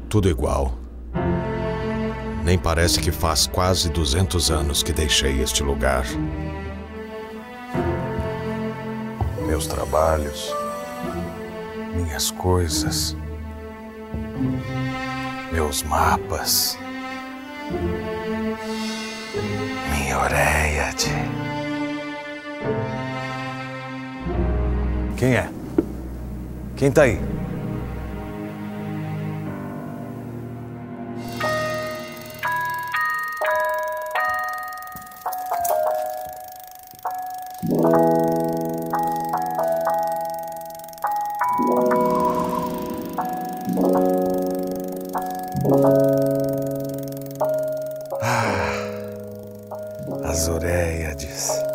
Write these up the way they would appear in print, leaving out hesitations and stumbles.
Tudo igual. Nem parece que faz quase 200 anos que deixei este lugar. Meus trabalhos, minhas coisas, meus mapas, minha Oreiade. Quem é? Quem tá aí? As Oreiades.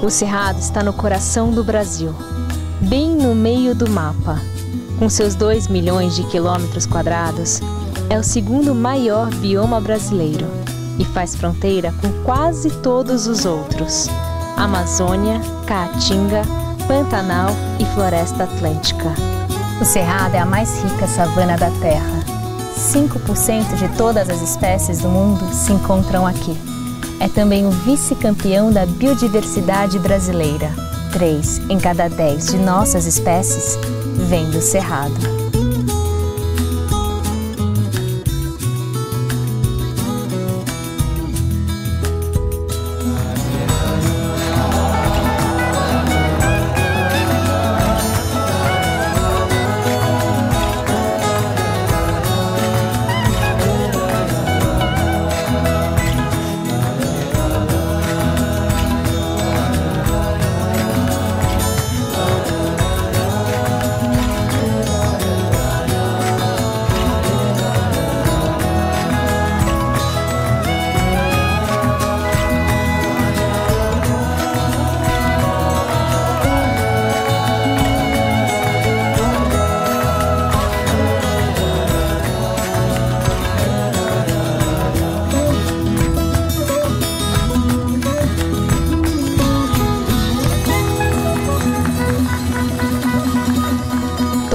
O Cerrado está no coração do Brasil, bem no meio do mapa. Com seus 2 milhões de quilômetros quadrados, é o segundo maior bioma brasileiro e faz fronteira com quase todos os outros: Amazônia, Caatinga, Pantanal e Floresta Atlântica. O Cerrado é a mais rica savana da Terra. 5% de todas as espécies do mundo se encontram aqui. É também o vice-campeão da biodiversidade brasileira. 3 em cada 10 de nossas espécies vêm do Cerrado.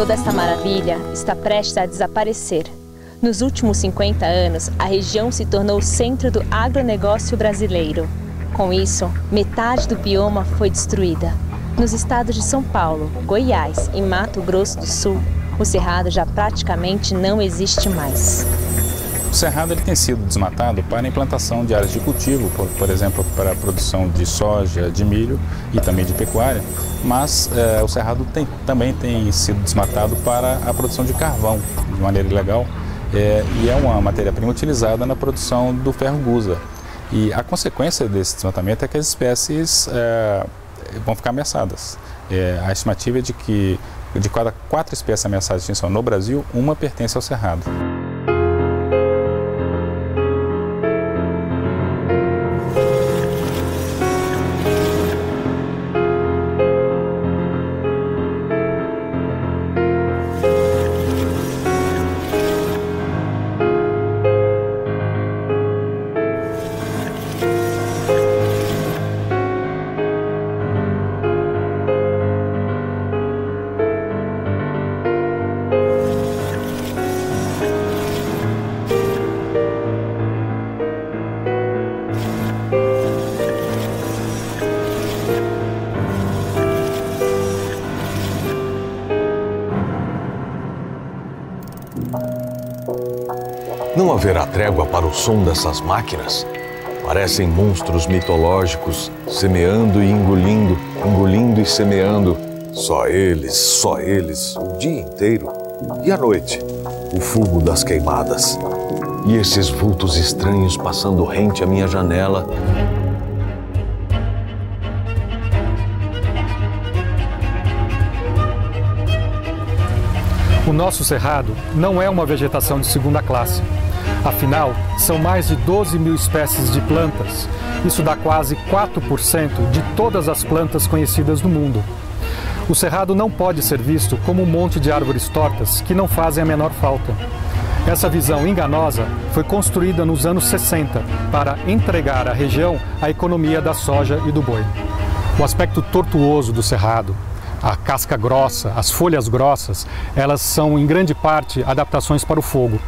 Toda essa maravilha está prestes a desaparecer. Nos últimos 50 anos, a região se tornou o centro do agronegócio brasileiro. Com isso, metade do bioma foi destruída. Nos estados de São Paulo, Goiás e Mato Grosso do Sul, o Cerrado já praticamente não existe mais. O cerrado ele tem sido desmatado para a implantação de áreas de cultivo, por exemplo, para a produção de soja, de milho e também de pecuária, mas o cerrado também tem sido desmatado para a produção de carvão, de maneira ilegal, e é uma matéria-prima utilizada na produção do ferro gusa. E a consequência desse desmatamento é que as espécies vão ficar ameaçadas. A estimativa é de que de cada 4 espécies ameaçadas de extinção no Brasil, uma pertence ao cerrado. Não haverá trégua para o som dessas máquinas? Parecem monstros mitológicos, semeando e engolindo, engolindo e semeando. Só eles, o dia inteiro. E à noite, o fogo das queimadas. E esses vultos estranhos passando rente à minha janela. O nosso cerrado não é uma vegetação de segunda classe. Afinal, são mais de 12 mil espécies de plantas. Isso dá quase 4% de todas as plantas conhecidas no mundo. O cerrado não pode ser visto como um monte de árvores tortas que não fazem a menor falta. Essa visão enganosa foi construída nos anos 60 para entregar à região a economia da soja e do boi. O aspecto tortuoso do cerrado, a casca grossa, as folhas grossas, elas são em grande parte adaptações para o fogo.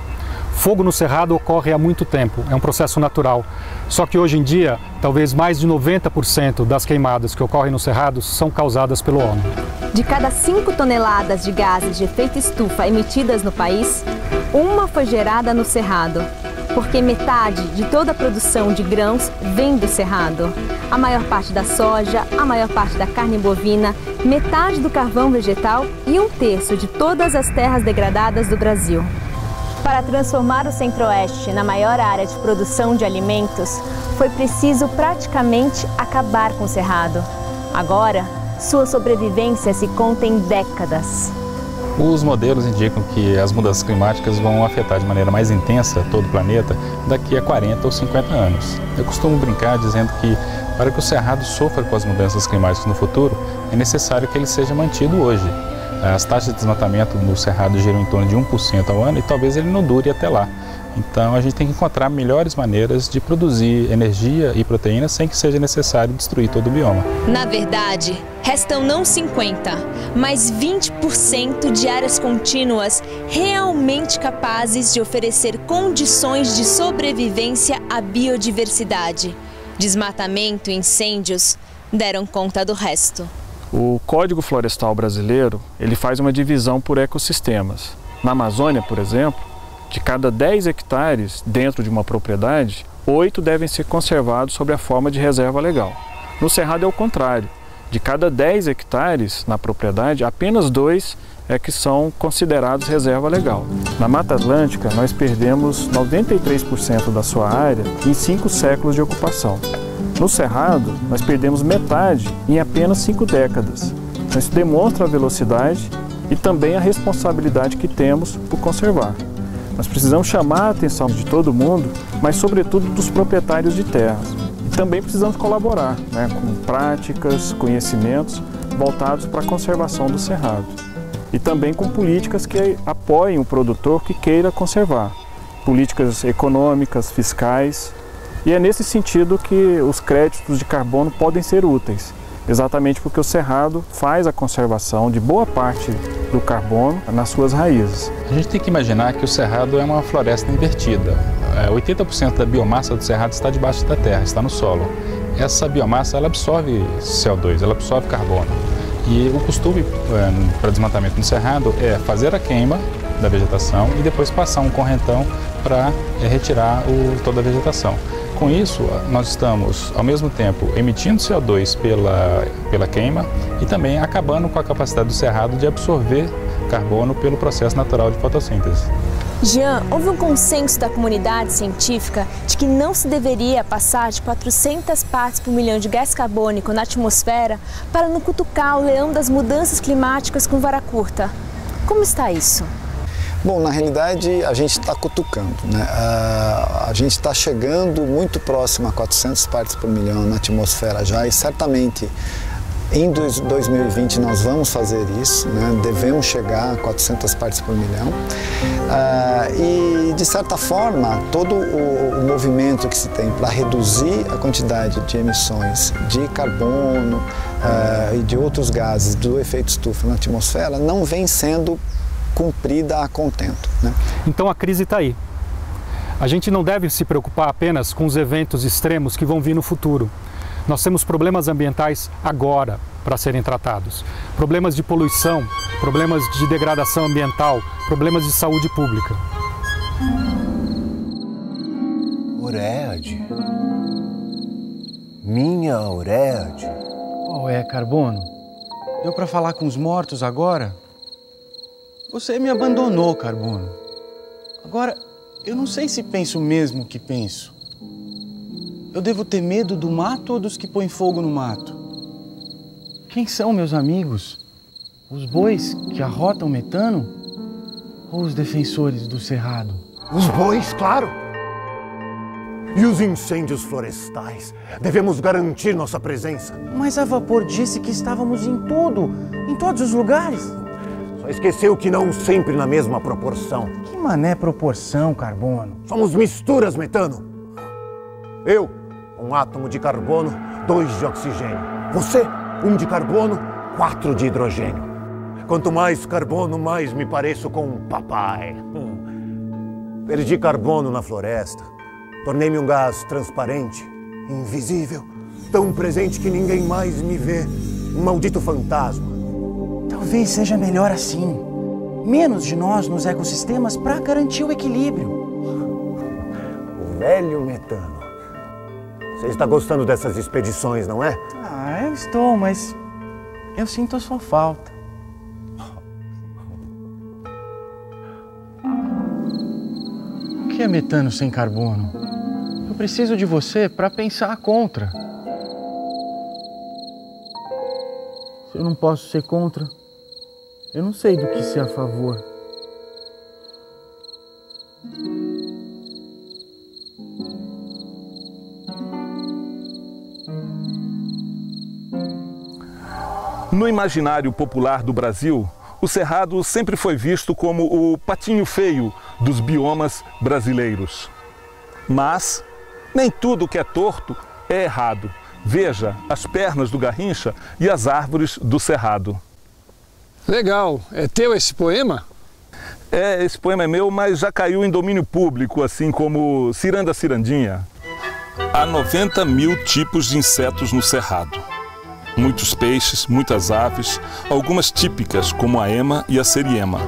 Fogo no cerrado ocorre há muito tempo, é um processo natural. Só que hoje em dia, talvez mais de 90% das queimadas que ocorrem nos cerrados são causadas pelo homem. De cada 5 toneladas de gases de efeito estufa emitidas no país, uma foi gerada no cerrado, porque metade de toda a produção de grãos vem do cerrado. A maior parte da soja, a maior parte da carne bovina, metade do carvão vegetal e 1/3 de todas as terras degradadas do Brasil. Para transformar o Centro-Oeste na maior área de produção de alimentos, foi preciso praticamente acabar com o cerrado. Agora, sua sobrevivência se conta em décadas. Os modelos indicam que as mudanças climáticas vão afetar de maneira mais intensa todo o planeta daqui a 40 ou 50 anos. Eu costumo brincar dizendo que para que o cerrado sofra com as mudanças climáticas no futuro, é necessário que ele seja mantido hoje. As taxas de desmatamento no cerrado giram em torno de 1% ao ano e talvez ele não dure até lá. Então a gente tem que encontrar melhores maneiras de produzir energia e proteína sem que seja necessário destruir todo o bioma. Na verdade, restam não 50%, mas 20% de áreas contínuas realmente capazes de oferecer condições de sobrevivência à biodiversidade. Desmatamento e incêndios deram conta do resto. O Código Florestal Brasileiro, ele faz uma divisão por ecossistemas. Na Amazônia, por exemplo, de cada 10 hectares dentro de uma propriedade, 8 devem ser conservados sob a forma de reserva legal. No Cerrado é o contrário. De cada 10 hectares na propriedade, apenas 2 é que são considerados reserva legal. Na Mata Atlântica, nós perdemos 93% da sua área em 5 séculos de ocupação. No Cerrado, nós perdemos metade em apenas 5 décadas. Então, isso demonstra a velocidade e também a responsabilidade que temos por conservar. Nós precisamos chamar a atenção de todo mundo, mas sobretudo dos proprietários de terras. E também precisamos colaborar, com práticas, conhecimentos voltados para a conservação do cerrado. E também com políticas que apoiem o produtor que queira conservar. Políticas econômicas, fiscais. E é nesse sentido que os créditos de carbono podem ser úteis, exatamente porque o cerrado faz a conservação de boa parte do carbono nas suas raízes. A gente tem que imaginar que o cerrado é uma floresta invertida. 80% da biomassa do cerrado está debaixo da terra, está no solo. Essa biomassa ela absorve CO2, ela absorve carbono. E o costume para desmatamento no cerrado é fazer a queima da vegetação e depois passar um correntão para retirar toda a vegetação. Com isso, nós estamos, ao mesmo tempo, emitindo CO2 pela queima e também acabando com a capacidade do cerrado de absorver carbono pelo processo natural de fotossíntese. Jean, houve um consenso da comunidade científica de que não se deveria passar de 400 partes por milhão de gás carbônico na atmosfera para não cutucar o leão das mudanças climáticas com vara curta. Como está isso? Bom, na realidade, a gente está cutucando, né? A gente está chegando muito próximo a 400 partes por milhão na atmosfera já e certamente em 2020 nós vamos fazer isso, né? Devemos chegar a 400 partes por milhão e, de certa forma, todo o movimento que se tem para reduzir a quantidade de emissões de carbono e de outros gases do efeito estufa na atmosfera não vem sendo cumprida a contento, né? Então a crise está aí. A gente não deve se preocupar apenas com os eventos extremos que vão vir no futuro. Nós temos problemas ambientais agora para serem tratados. Problemas de poluição, problemas de degradação ambiental, problemas de saúde pública. Auréade. Minha Auréade. Qual é, Carbono? Deu para falar com os mortos agora? Você me abandonou, Carbono. Agora, eu não sei se penso o mesmo que penso. Eu devo ter medo do mato ou dos que põem fogo no mato? Quem são meus amigos? Os bois que arrotam metano? Ou os defensores do cerrado? Os bois, claro! E os incêndios florestais? Devemos garantir nossa presença. Mas a Vapor disse que estávamos em tudo, em todos os lugares. Só esqueceu que não sempre na mesma proporção. Que mané proporção, Carbono? Somos misturas, metano. Eu, um átomo de carbono, 2 de oxigênio. Você, 1 de carbono, 4 de hidrogênio. Quanto mais carbono, mais me pareço com um papai. Perdi carbono na floresta. Tornei-me um gás transparente, invisível, tão presente que ninguém mais me vê. Um maldito fantasma. Talvez seja melhor assim. Menos de nós nos ecossistemas para garantir o equilíbrio. O velho metano. Você está gostando dessas expedições, não é? Ah, eu estou, mas eu sinto a sua falta. O que é metano sem carbono? Eu preciso de você para pensar contra. Se eu não posso ser contra, eu não sei do que ser a favor. No imaginário popular do Brasil, o cerrado sempre foi visto como o patinho feio dos biomas brasileiros. Mas nem tudo que é torto é errado. Veja as pernas do Garrincha e as árvores do cerrado. Legal. É teu esse poema? Esse poema é meu, mas já caiu em domínio público, assim como Ciranda Cirandinha. Há 90 mil tipos de insetos no cerrado. Muitos peixes, muitas aves, algumas típicas como a ema e a seriema.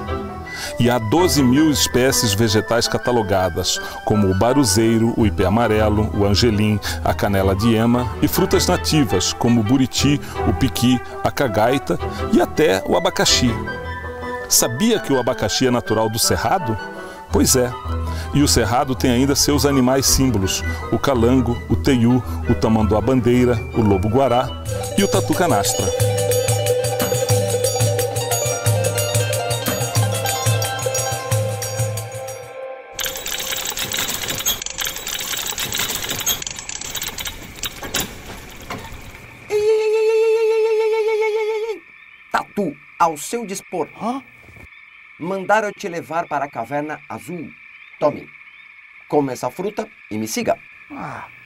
E há 12 mil espécies vegetais catalogadas, como o baruzeiro, o ipê amarelo, o angelim, a canela de ema e frutas nativas, como o buriti, o piqui, a cagaita e até o abacaxi. Sabia que o abacaxi é natural do cerrado? Pois é. E o cerrado tem ainda seus animais símbolos, o calango, o teiu, o tamanduá-bandeira, o lobo-guará e o tatu-canastra. Tatu, ao seu dispor. Mandaram te levar para a caverna azul. Tome, coma essa fruta e me siga.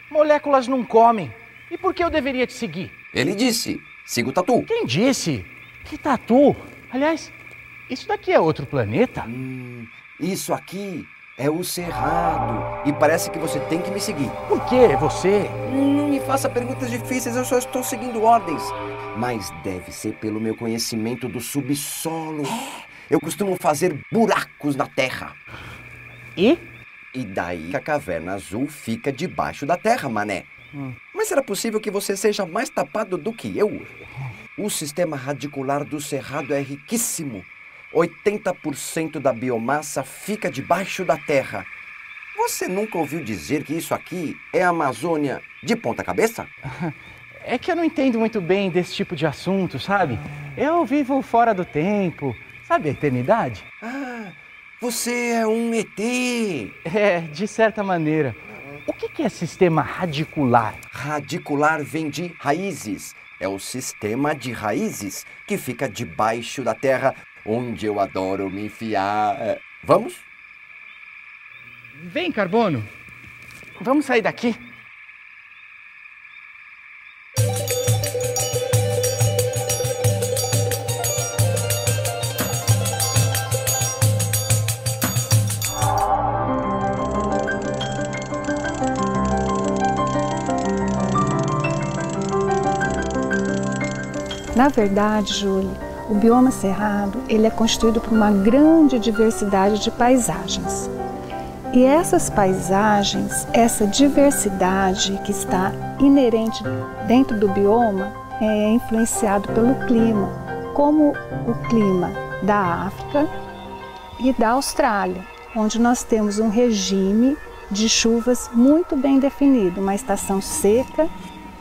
Moléculas não comem. E por que eu deveria te seguir? Ele disse, siga o Tatu. Quem disse? Que Tatu? Aliás, isso daqui é outro planeta? Isso aqui é o cerrado. E parece que você tem que me seguir. Por quê? Você? Não me faça perguntas difíceis, eu só estou seguindo ordens. Mas deve ser pelo meu conhecimento do subsolo. eu costumo fazer buracos na terra. E? E daí a caverna azul fica debaixo da terra, mané. Mas será possível que você seja mais tapado do que eu? O sistema radicular do cerrado é riquíssimo. 80% da biomassa fica debaixo da terra. Você nunca ouviu dizer que isso aqui é a Amazônia de ponta cabeça? É que eu não entendo muito bem desse tipo de assunto, sabe? Eu vivo fora do tempo, sabe a eternidade? Ah, você é um ET. É, de certa maneira. O que é sistema radicular? Radicular vem de raízes. É o sistema de raízes que fica debaixo da terra, onde eu adoro me enfiar. Vamos? Vem, Carbono. Vamos sair daqui. Na verdade, Júlia, o bioma cerrado ele é constituído por uma grande diversidade de paisagens. E essas paisagens, essa diversidade que está inerente dentro do bioma é influenciado pelo clima, como o clima da África e da Austrália, onde nós temos um regime de chuvas muito bem definido, uma estação seca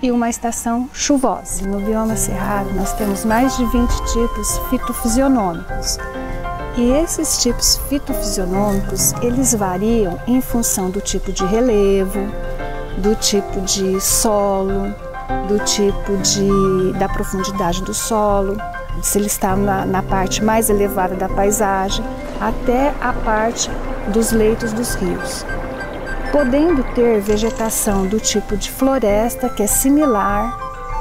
e uma estação chuvosa. No bioma cerrado nós temos mais de 20 tipos fitofisionômicos. E esses tipos fitofisionômicos, eles variam em função do tipo de relevo, do tipo de solo, do tipo da profundidade do solo, se ele está na parte mais elevada da paisagem, até a parte dos leitos dos rios. Podendo ter vegetação do tipo de floresta, que é similar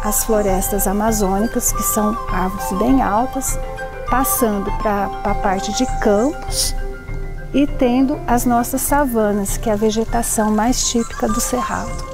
às florestas amazônicas, que são árvores bem altas, passando para a parte de campos e tendo as nossas savanas, que é a vegetação mais típica do cerrado.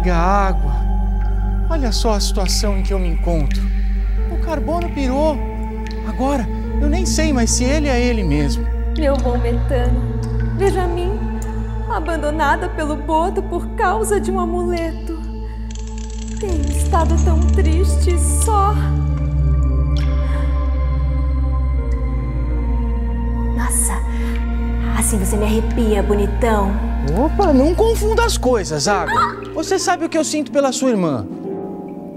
Água. Olha só a situação em que eu me encontro. O Carbono pirou. Agora, eu nem sei mais se ele é ele mesmo. Meu bom Metano, veja a mim, abandonada pelo Boto por causa de um amuleto. Tenho estado tão triste só. Nossa, assim você me arrepia, bonitão. Opa, não confunda as coisas, Água. Você sabe o que eu sinto pela sua irmã.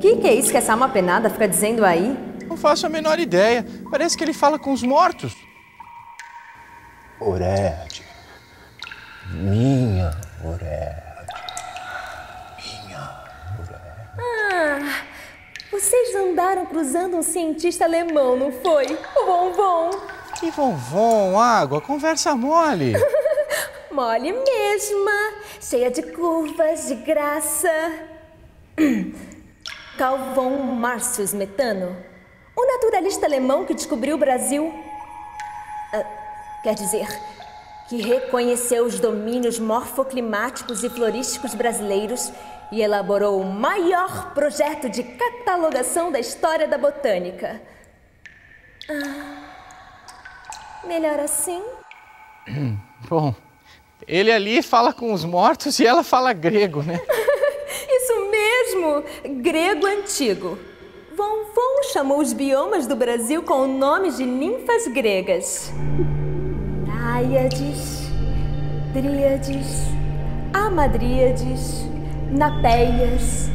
Que é isso que essa alma penada fica dizendo aí? Não faço a menor ideia. Parece que ele fala com os mortos. Ored. Minha Ored. Minha Ored. Vocês andaram cruzando um cientista alemão, não foi? O Vonvon. Que Vonvon, Água? Conversa mole. Mole mesma, cheia de curvas, de graça. Carl von Martius Metano, o naturalista alemão que descobriu o Brasil. Quer dizer, que reconheceu os domínios morfoclimáticos e florísticos brasileiros e elaborou o maior projeto de catalogação da história da botânica. Melhor assim? Bom, ele ali fala com os mortos e ela fala grego, né? Isso mesmo! Grego antigo. Vonvon chamou os biomas do Brasil com nomes de ninfas gregas. Náiades, Dríades, Amadríades, Napéias.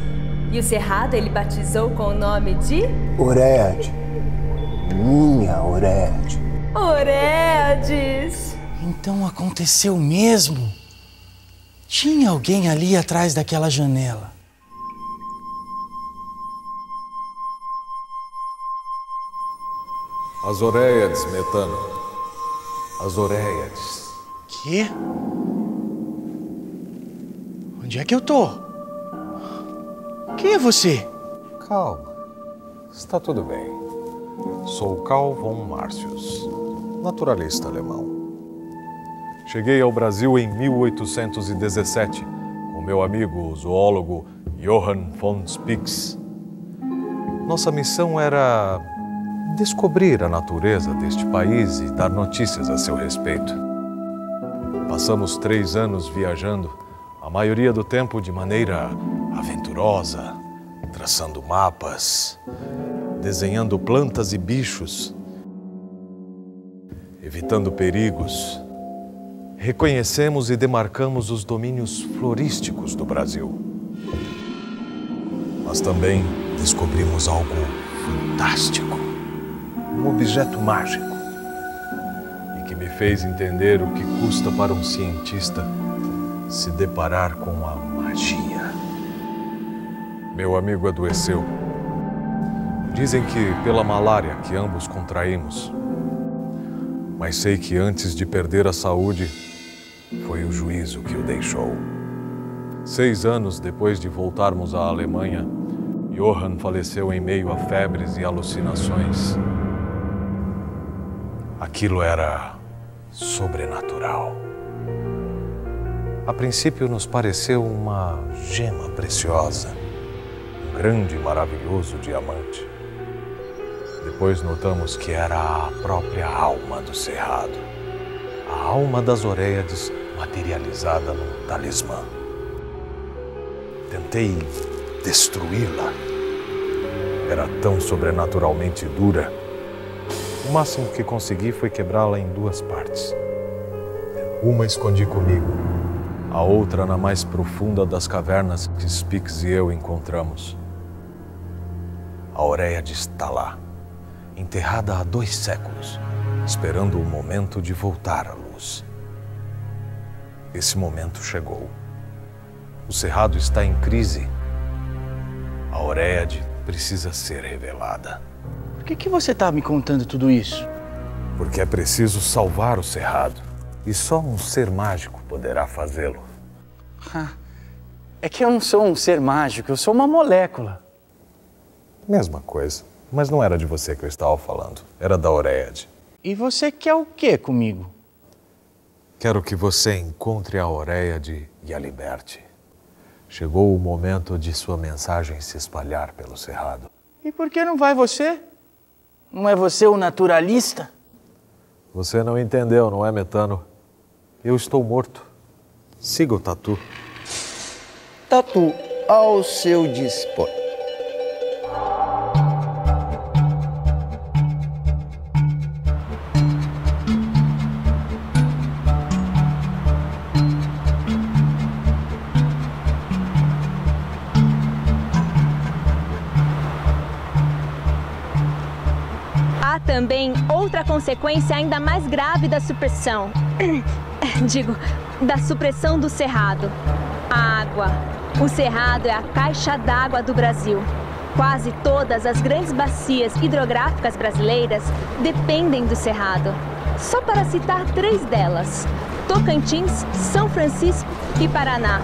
E o cerrado ele batizou com o nome de... Ored. minha Oréade. Oréades! Então aconteceu mesmo? Tinha alguém ali atrás daquela janela. As Oréiades, Metano. As Oréiades. Quê? Onde é que eu tô? Quem é você? Calma. Está tudo bem. Sou Karl von Martius, naturalista alemão. Cheguei ao Brasil em 1817 com meu amigo, o zoólogo Johann von Spix. Nossa missão era descobrir a natureza deste país e dar notícias a seu respeito. Passamos 3 anos viajando, a maioria do tempo de maneira aventurosa, traçando mapas, desenhando plantas e bichos, evitando perigos. Reconhecemos e demarcamos os domínios florísticos do Brasil. Mas também descobrimos algo fantástico, um objeto mágico, e que me fez entender o que custa para um cientista se deparar com a magia. Meu amigo adoeceu. Dizem que pela malária que ambos contraímos. Mas sei que antes de perder a saúde, foi o juízo que o deixou. 6 anos depois de voltarmos à Alemanha, Johann faleceu em meio a febres e alucinações. Aquilo era sobrenatural. A princípio nos pareceu uma gema preciosa, um grande e maravilhoso diamante. Depois notamos que era a própria alma do cerrado, a alma das Oréiades materializada num talismã. Tentei destruí-la. Era tão sobrenaturalmente dura. O máximo que consegui foi quebrá-la em 2 partes. Uma escondi comigo, a outra na mais profunda das cavernas que Spix e eu encontramos. A Oréade está lá, enterrada há 2 séculos, esperando o momento de voltar à luz. Esse momento chegou. O cerrado está em crise. A Oréade precisa ser revelada. Por que você está me contando tudo isso? Porque é preciso salvar o cerrado. E só um ser mágico poderá fazê-lo. É que eu não sou um ser mágico, eu sou uma molécula. Mesma coisa. Mas não era de você que eu estava falando. Era da Oréade. E você quer o quê comigo? Quero que você encontre a Oréade e a liberte. Chegou o momento de sua mensagem se espalhar pelo cerrado. E por que não vai você? Não é você o naturalista? Você não entendeu, não é, Metano? Eu estou morto. Siga o Tatu. Tatu, ao seu dispor. Há também outra consequência ainda mais grave da supressão. Da supressão do cerrado. A água. O cerrado é a caixa d'água do Brasil. Quase todas as grandes bacias hidrográficas brasileiras dependem do cerrado. Só para citar 3 delas: Tocantins, São Francisco e Paraná.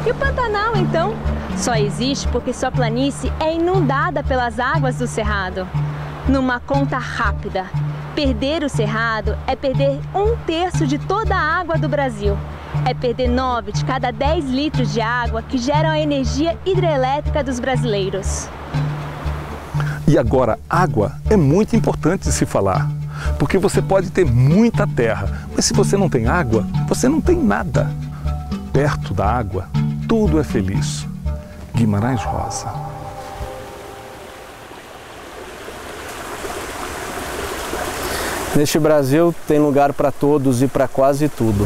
E o Pantanal, então? Só existe porque sua planície é inundada pelas águas do cerrado. Numa conta rápida, perder o cerrado é perder 1/3 de toda a água do Brasil. É perder 9 de cada 10 litros de água que geram a energia hidrelétrica dos brasileiros. E agora, água é muito importante de se falar, porque você pode ter muita terra, mas se você não tem água, você não tem nada. Perto da água, tudo é feliz. Guimarães Rosa. Neste Brasil tem lugar para todos e para quase tudo.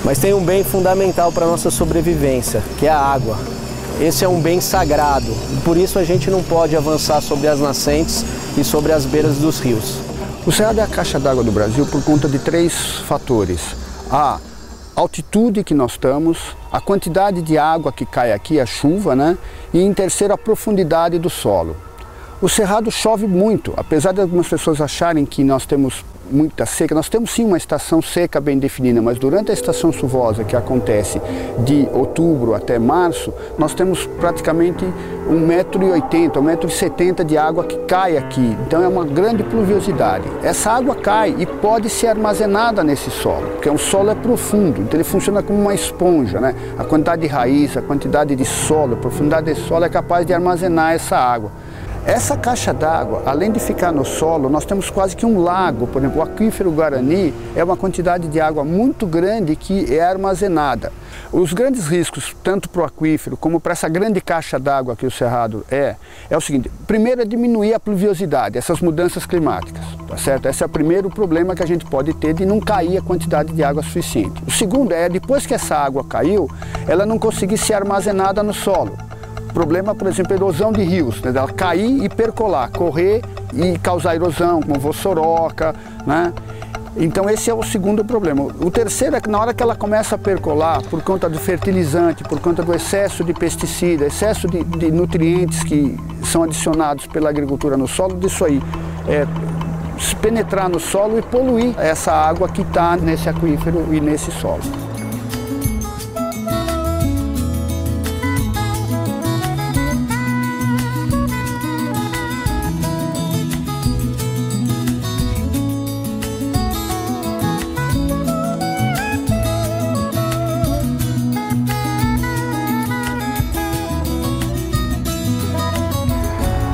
Mas tem um bem fundamental para a nossa sobrevivência, que é a água. Esse é um bem sagrado e por isso a gente não pode avançar sobre as nascentes e sobre as beiras dos rios. O Cerrado é a caixa d'água do Brasil por conta de 3 fatores. A altitude que nós estamos, a quantidade de água que cai aqui, a chuva, né? E em terceiro, a profundidade do solo. O Cerrado chove muito, apesar de algumas pessoas acharem que nós temos muita seca, nós temos sim uma estação seca bem definida, mas durante a estação chuvosa, que acontece de outubro até março, nós temos praticamente 1,80 m, 1,70 m de água que cai aqui, então é uma grande pluviosidade. Essa água cai e pode ser armazenada nesse solo, porque o solo é profundo, então ele funciona como uma esponja, né? A quantidade de raiz, a quantidade de solo, a profundidade de solo é capaz de armazenar essa água. Essa caixa d'água, além de ficar no solo, nós temos quase que um lago. Por exemplo, o aquífero Guarani é uma quantidade de água muito grande que é armazenada. Os grandes riscos, tanto para o aquífero como para essa grande caixa d'água que o Cerrado é o seguinte: primeiro é diminuir a pluviosidade, essas mudanças climáticas, tá certo? Esse é o primeiro problema que a gente pode ter de não cair a quantidade de água suficiente. O segundo é, depois que essa água caiu, ela não conseguir ser armazenada no solo. Problema, por exemplo, erosão de rios, né? Ela cair e percolar, correr e causar erosão, como Vossoroca, né? Então esse é o segundo problema. O terceiro é que na hora que ela começa a percolar, por conta do fertilizante, por conta do excesso de pesticida, excesso de nutrientes que são adicionados pela agricultura no solo, disso aí penetrar no solo e poluir essa água que está nesse aquífero e nesse solo.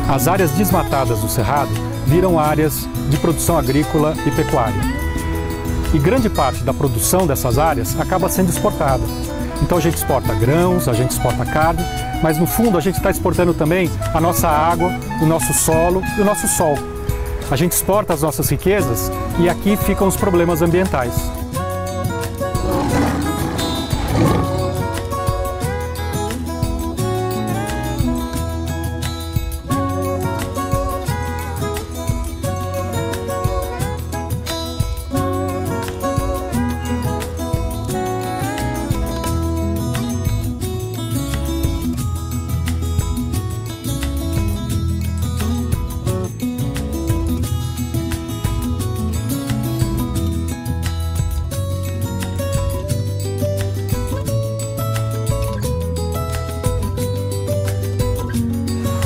As áreas desmatadas do Cerrado viram áreas de produção agrícola e pecuária. E grande parte da produção dessas áreas acaba sendo exportada. Então a gente exporta grãos, a gente exporta carne, mas no fundo a gente está exportando também a nossa água, o nosso solo e o nosso sol. A gente exporta as nossas riquezas e aqui ficam os problemas ambientais.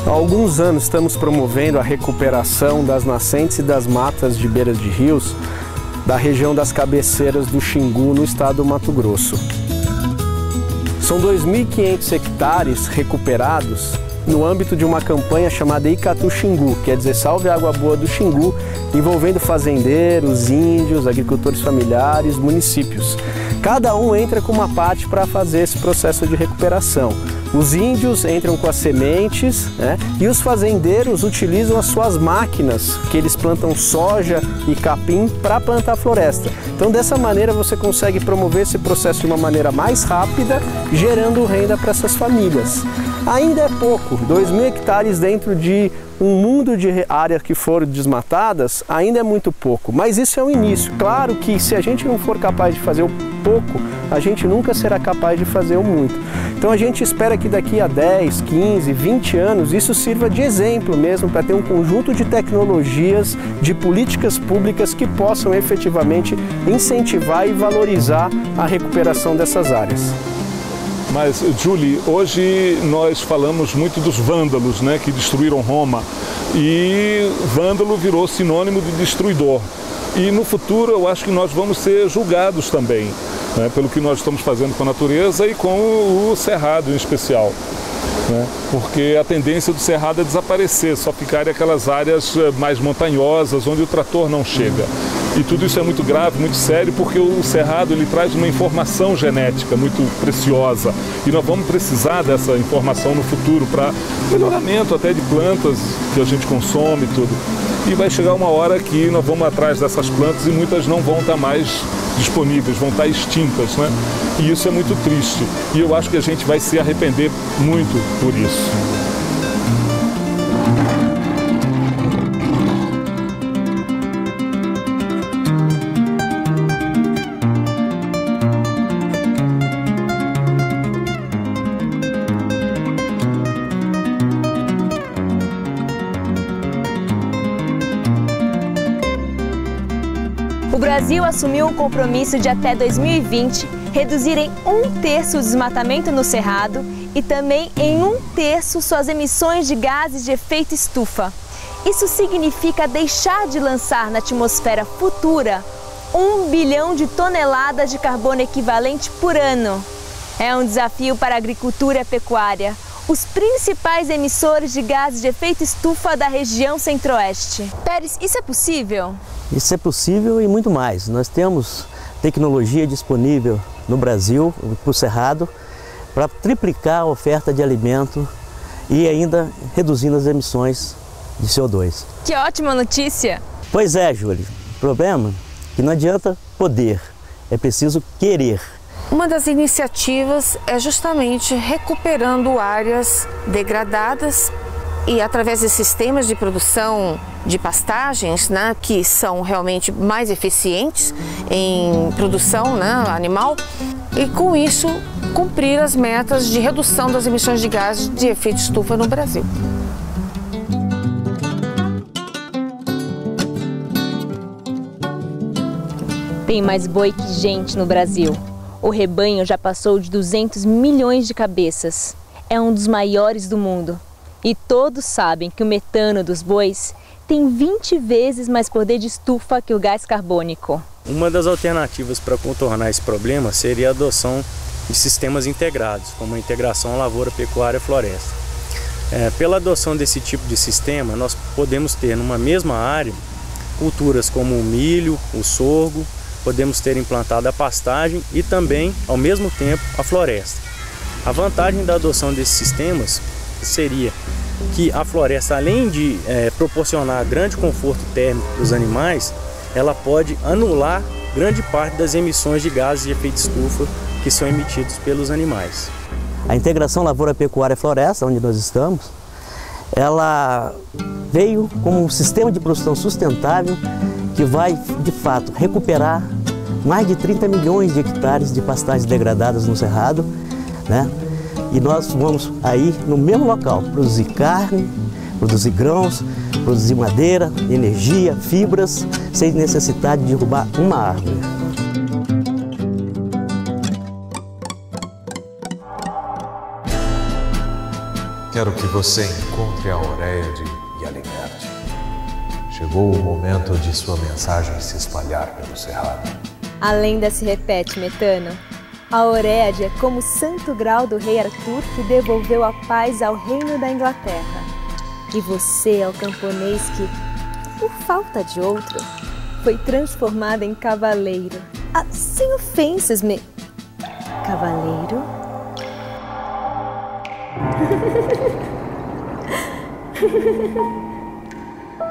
Há alguns anos estamos promovendo a recuperação das nascentes e das matas de beiras de rios da região das cabeceiras do Xingu, no estado do Mato Grosso. São 2.500 hectares recuperados no âmbito de uma campanha chamada Icatu Xingu, quer dizer, Salve a Água Boa do Xingu, envolvendo fazendeiros, índios, agricultores familiares, municípios. Cada um entra com uma parte para fazer esse processo de recuperação. Os índios entram com as sementes, né? E os fazendeiros utilizam as suas máquinas, que eles plantam soja e capim para plantar floresta. Então dessa maneira você consegue promover esse processo de uma maneira mais rápida, gerando renda para essas famílias. Ainda é pouco, 2.000 hectares dentro de um mundo de áreas que foram desmatadas, ainda é muito pouco, mas isso é o início. Claro que se a gente não for capaz de fazer o pouco, a gente nunca será capaz de fazer o muito. Então a gente espera que daqui a 10, 15, 20 anos isso sirva de exemplo mesmo para ter um conjunto de tecnologias, de políticas públicas que possam efetivamente incentivar e valorizar a recuperação dessas áreas. Mas, Julie, hoje nós falamos muito dos vândalos, né, que destruíram Roma, e vândalo virou sinônimo de destruidor. E no futuro eu acho que nós vamos ser julgados também, né, pelo que nós estamos fazendo com a natureza e com o Cerrado em especial. Né? Porque a tendência do Cerrado é desaparecer, só ficarem aquelas áreas mais montanhosas, onde o trator não chega. E tudo isso é muito grave, muito sério, porque o Cerrado ele traz uma informação genética muito preciosa. E nós vamos precisar dessa informação no futuro para melhoramento até de plantas que a gente consome e tudo. E vai chegar uma hora que nós vamos atrás dessas plantas e muitas não vão estar mais disponíveis, vão estar extintas, né? E isso é muito triste. E eu acho que a gente vai se arrepender muito por isso. O Brasil assumiu um compromisso de até 2020 reduzir em 1/3 o desmatamento no Cerrado e também em 1/3 suas emissões de gases de efeito estufa. Isso significa deixar de lançar na atmosfera futura 1 bilhão de toneladas de carbono equivalente por ano. É um desafio para a agricultura e a pecuária, os principais emissores de gases de efeito estufa da região centro-oeste. Pérez, isso é possível? Isso é possível e muito mais. Nós temos tecnologia disponível no Brasil, para o Cerrado, para triplicar a oferta de alimento e ainda reduzindo as emissões de CO2. Que ótima notícia! Pois é, Júlio. O problema é que não adianta poder, é preciso querer. Uma das iniciativas é justamente recuperando áreas degradadas e através de sistemas de produção de pastagens, né, que são realmente mais eficientes em produção, né, animal, e com isso cumprir as metas de redução das emissões de gases de efeito estufa no Brasil. Tem mais boi que gente no Brasil. O rebanho já passou de 200 milhões de cabeças. É um dos maiores do mundo. E todos sabem que o metano dos bois tem 20 vezes mais poder de estufa que o gás carbônico. Uma das alternativas para contornar esse problema seria a adoção de sistemas integrados, como a integração lavoura, pecuária, floresta. Pela adoção desse tipo de sistema, nós podemos ter numa mesma área culturas como o milho, o sorgo, podemos ter implantado a pastagem e também, ao mesmo tempo, a floresta. A vantagem da adoção desses sistemas seria que a floresta, além de proporcionar grande conforto térmico para os animais, ela pode anular grande parte das emissões de gases de efeito estufa que são emitidos pelos animais. A integração lavoura-pecuária-floresta, onde nós estamos, ela veio como um sistema de produção sustentável que vai, de fato, recuperar mais de 30 milhões de hectares de pastagens degradadas no Cerrado, né? E nós vamos aí, no mesmo local, produzir carne, produzir grãos, produzir madeira, energia, fibras, sem necessidade de derrubar uma árvore. Quero que você encontre a Oréade e a liberte. Chegou o momento de sua mensagem se espalhar pelo Cerrado. A lenda se repete, Metano. A Oréade é como o santo grau do rei Arthur que devolveu a paz ao reino da Inglaterra. E você é o camponês que, por falta de outro, foi transformado em cavaleiro. Ah, sem ofensas, Cavaleiro?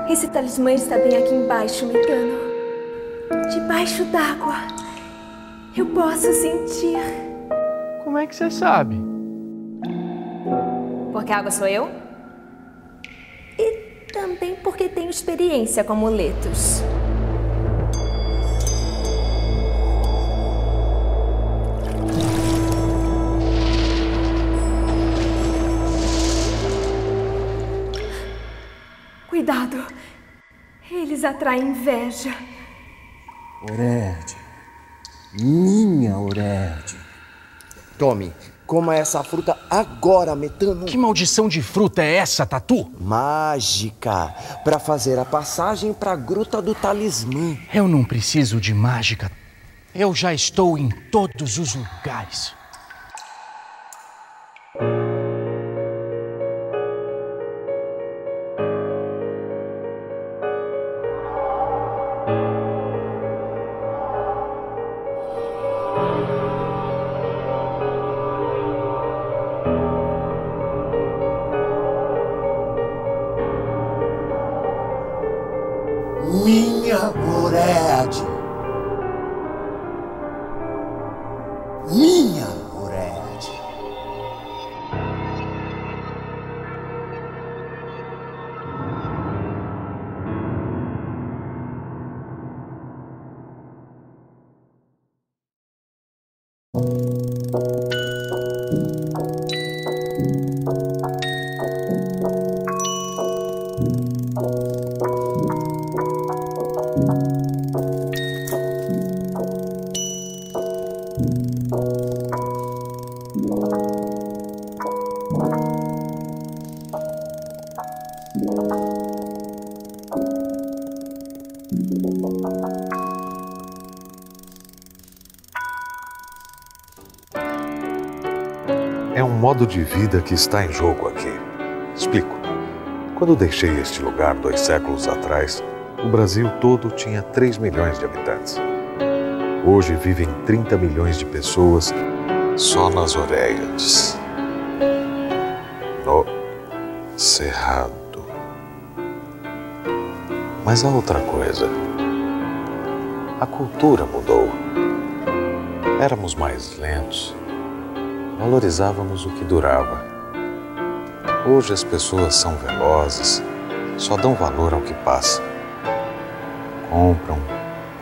Esse talismã está bem aqui embaixo, Metano. Debaixo d'água. Eu posso sentir. Como é que você sabe? Porque a água sou eu? E também porque tenho experiência com amuletos. Cuidado, eles atraem inveja. Oréade, minha Oréade. Tome, coma essa fruta agora, Metano. Que maldição de fruta é essa, Tatu? Mágica, para fazer a passagem para a Gruta do Talismã. Eu não preciso de mágica. Eu já estou em todos os lugares. Minha Oréade. Minha Oréade. É um modo de vida que está em jogo aqui. Explico. Quando deixei este lugar 2 séculos atrás, o Brasil todo tinha 3 milhões de habitantes. Hoje vivem 30 milhões de pessoas só nas Oreiades, no Cerrado. Mas há outra coisa. A cultura mudou. Éramos mais lentos. Valorizávamos o que durava. Hoje as pessoas são velozes, só dão valor ao que passa. Compram,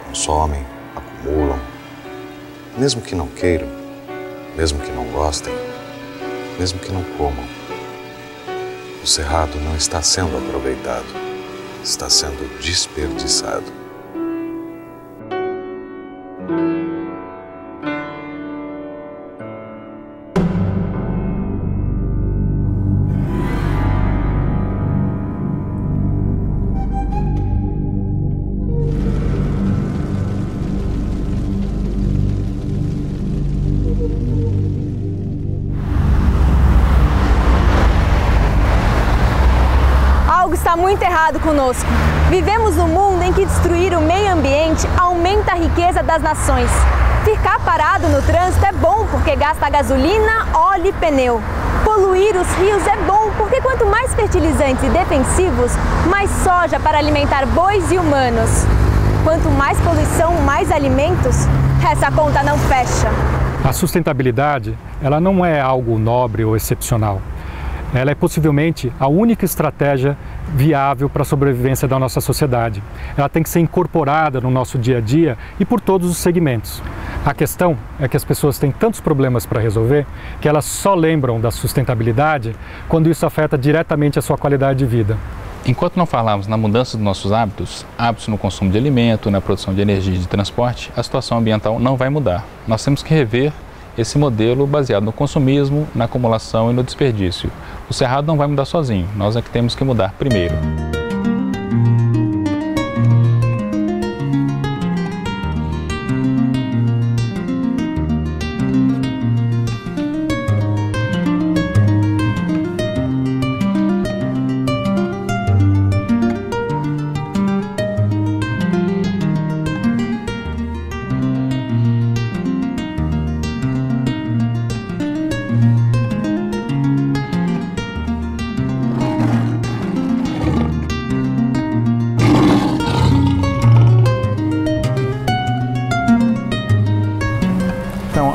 consomem, acumulam. Mesmo que não queiram, mesmo que não gostem, mesmo que não comam. O cerrado não está sendo aproveitado, está sendo desperdiçado. Muito errado conosco. Vivemos num mundo em que destruir o meio ambiente aumenta a riqueza das nações. Ficar parado no trânsito é bom porque gasta gasolina, óleo e pneu. Poluir os rios é bom porque quanto mais fertilizantes e defensivos, mais soja para alimentar bois e humanos. Quanto mais poluição, mais alimentos, essa conta não fecha. A sustentabilidade, ela não é algo nobre ou excepcional. Ela é possivelmente a única estratégia viável para a sobrevivência da nossa sociedade. Ela tem que ser incorporada no nosso dia a dia e por todos os segmentos. A questão é que as pessoas têm tantos problemas para resolver que elas só lembram da sustentabilidade quando isso afeta diretamente a sua qualidade de vida. Enquanto não falarmos na mudança dos nossos hábitos no consumo de alimento, na produção de energia e de transporte, a situação ambiental não vai mudar. Nós temos que rever esse modelo baseado no consumismo, na acumulação e no desperdício. O cerrado não vai mudar sozinho, nós é que temos que mudar primeiro.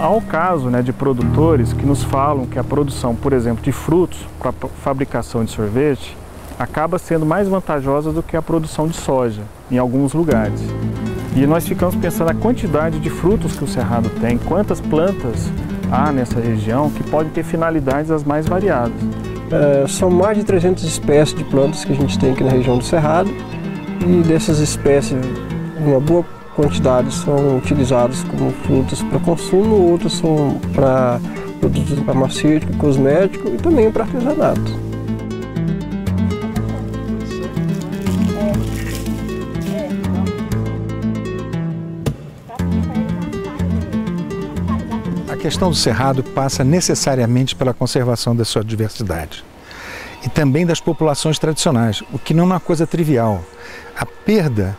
Há o caso de produtores que nos falam que a produção, por exemplo, de frutos para a fabricação de sorvete acaba sendo mais vantajosa do que a produção de soja em alguns lugares. E nós ficamos pensando na quantidade de frutos que o cerrado tem, quantas plantas há nessa região que podem ter finalidades as mais variadas. São mais de 300 espécies de plantas que a gente tem aqui na região do cerrado e dessas espécies, uma boa quantidades são utilizadas como frutas para consumo, outras são para produtos farmacêuticos, cosméticos e também para artesanato. A questão do cerrado passa necessariamente pela conservação da sua diversidade e também das populações tradicionais, o que não é uma coisa trivial. A perda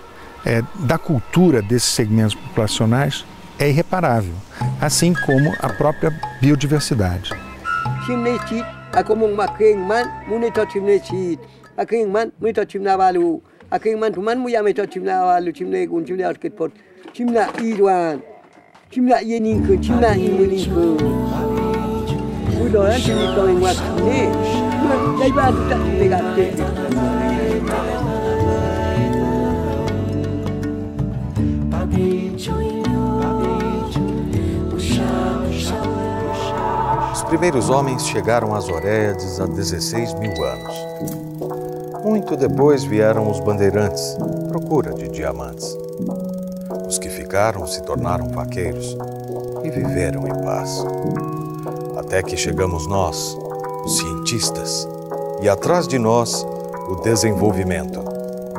da cultura desses segmentos populacionais é irreparável, assim como a própria biodiversidade. Os primeiros homens chegaram às Oreiades há 16 mil anos. Muito depois vieram os bandeirantes, à procura de diamantes. Os que ficaram se tornaram vaqueiros e viveram em paz. Até que chegamos nós, os cientistas, e atrás de nós, o desenvolvimento.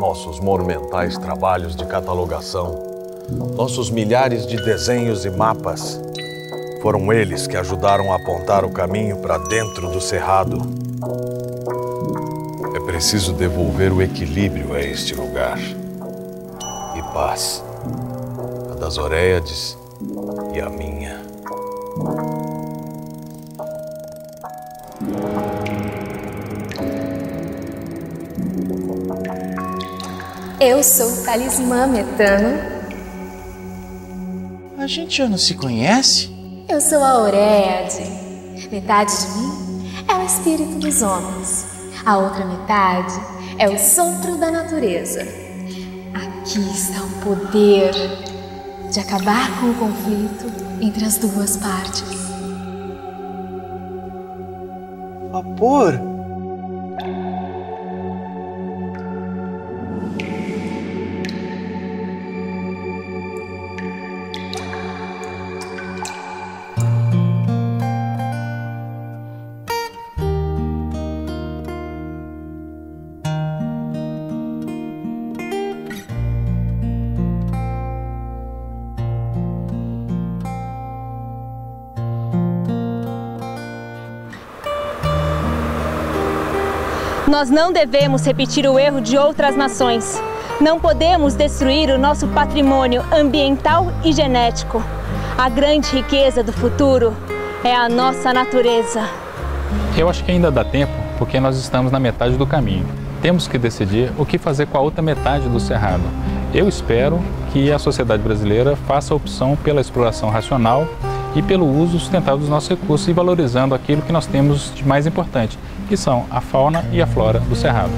nossos monumentais trabalhos de catalogação, nossos milhares de desenhos e mapas. Foram eles que ajudaram a apontar o caminho para dentro do cerrado. É preciso devolver o equilíbrio a este lugar. E paz, a das Oréades e a minha. Eu sou o Talismã Metano. A gente já não se conhece? Eu sou a Auréade. Metade de mim é o espírito dos homens. A outra metade é o sopro da natureza. Aqui está o poder de acabar com o conflito entre as duas partes. Vapor? Nós não devemos repetir o erro de outras nações. Não podemos destruir o nosso patrimônio ambiental e genético. A grande riqueza do futuro é a nossa natureza. Eu acho que ainda dá tempo, porque nós estamos na metade do caminho. Temos que decidir o que fazer com a outra metade do cerrado. Eu espero que a sociedade brasileira faça a opção pela exploração racional e pelo uso sustentável dos nossos recursos e valorizando aquilo que nós temos de mais importante, que são a fauna e a flora do cerrado.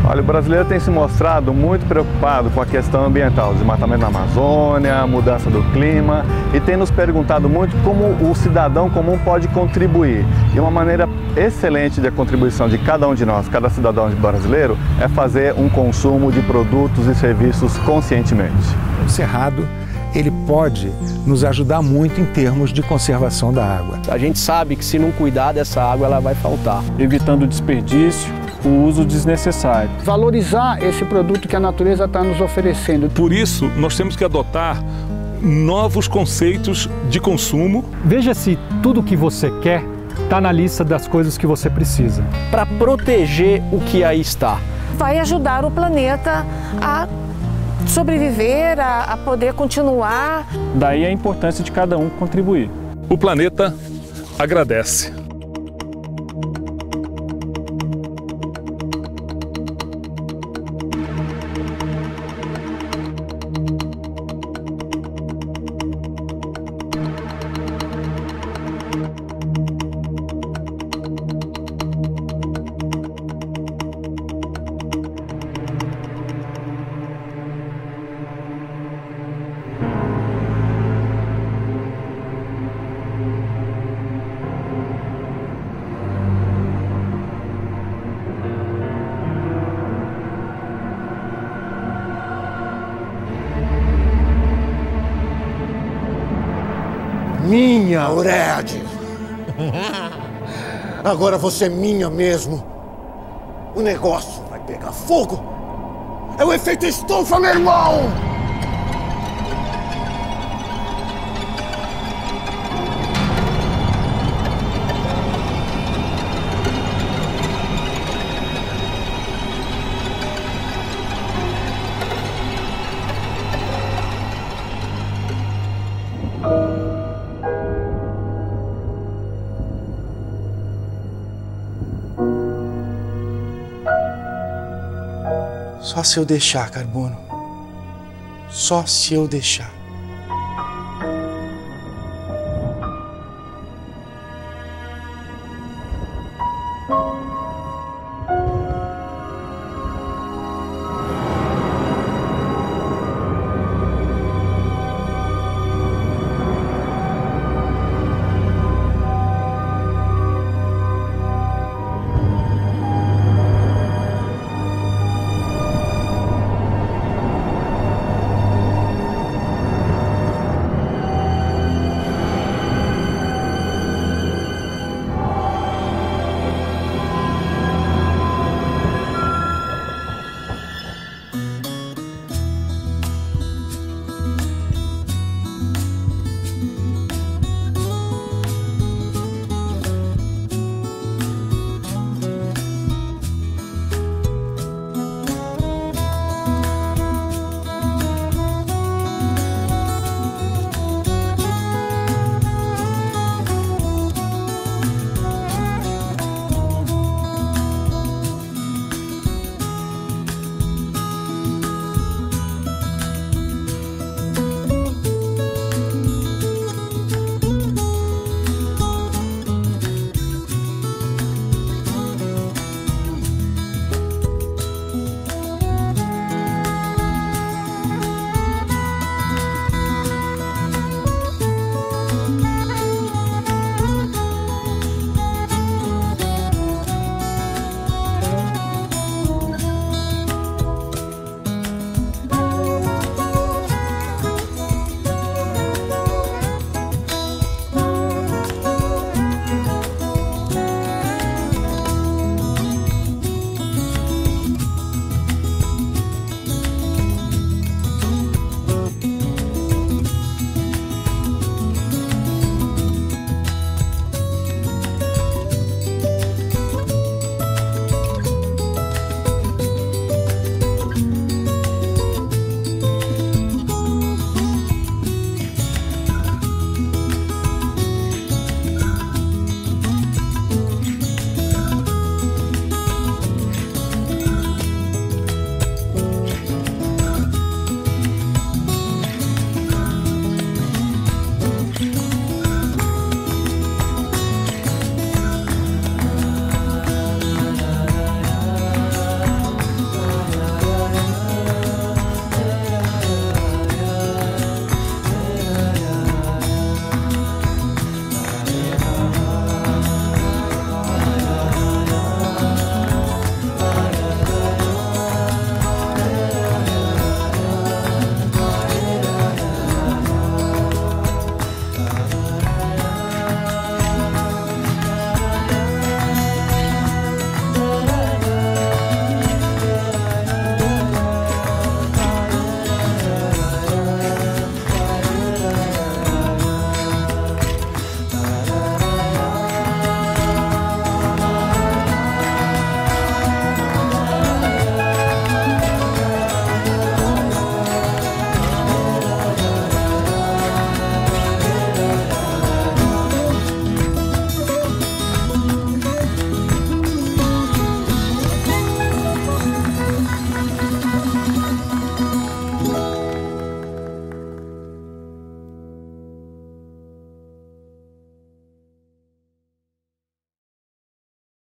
Olha, o brasileiro tem se mostrado muito preocupado com a questão ambiental, desmatamento na Amazônia, mudança do clima, e tem nos perguntado muito como o cidadão comum pode contribuir. E uma maneira excelente de contribuição de cada um de nós, cada cidadão brasileiro, é fazer um consumo de produtos e serviços conscientemente. O cerrado, ele pode nos ajudar muito em termos de conservação da água. A gente sabe que se não cuidar dessa água, ela vai faltar. Evitando o desperdício, o uso desnecessário. Valorizar esse produto que a natureza está nos oferecendo. Por isso, nós temos que adotar novos conceitos de consumo. Veja se tudo o que você quer está na lista das coisas que você precisa. Para proteger o que aí está. Vai ajudar o planeta a sobreviver, a poder continuar. Daí a importância de cada um contribuir. O planeta agradece. Minha, Auréade! Agora você é minha mesmo. O negócio vai pegar fogo. É o efeito estufa, meu irmão! Só se eu deixar, Carbono. Só se eu deixar.